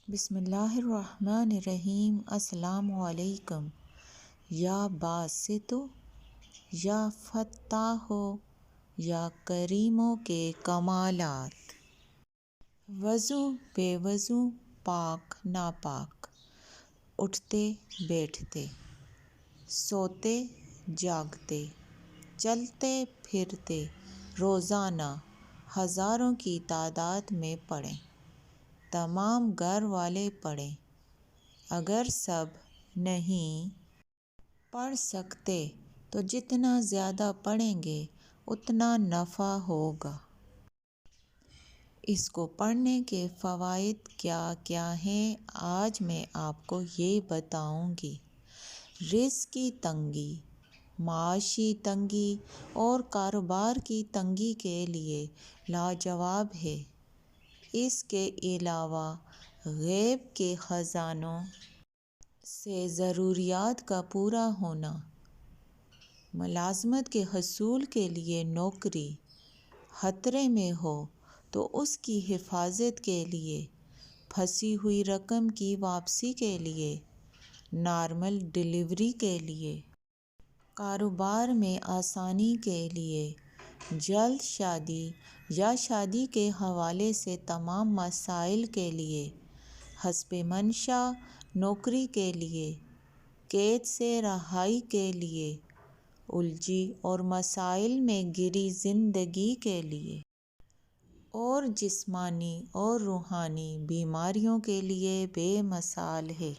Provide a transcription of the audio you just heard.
بسم اللہ الرحمن الرحیم۔ السلام علیکم۔ یا باسطو، یا فتاحو، یا کریموں کے کمالات۔ وضو بے وضو، پاک ناپاک، اٹھتے بیٹھتے، سوتے جاگتے، چلتے پھرتے روزانہ ہزاروں کی تعداد میں پڑھیں۔ تمام گھر والے پڑھیں۔ اگر سب نہیں پڑھ سکتے تو جتنا زیادہ پڑھیں گے اتنا نفع ہوگا۔ اس کو پڑھنے کے فوائد کیا کیا ہیں، آج میں آپ کو یہ بتاؤں گی۔ رزق کی تنگی، معاشی تنگی اور کاروبار کی تنگی کے لیے لاجواب ہے۔ اس کے علاوہ غیب کے خزانوں سے ضروریات کا پورا ہونا، ملازمت کے حصول کے لیے نوکری خطرے میں ہو تو اس کی حفاظت کے لیے، پھنسی ہوئی رقم کی واپسی کے لیے، نارمل ڈیلیوری کے لیے، کاروبار میں آسانی کے لیے، جلد شادی یا شادی کے حوالے سے تمام مسائل کے لیے، حسب منشاء نوکری کے لیے، قید سے رہائی کے لیے، الجھی اور مسائل میں گھری زندگی کے لیے، اور جسمانی اور روحانی بیماریوں کے لیے بے مثال ہے۔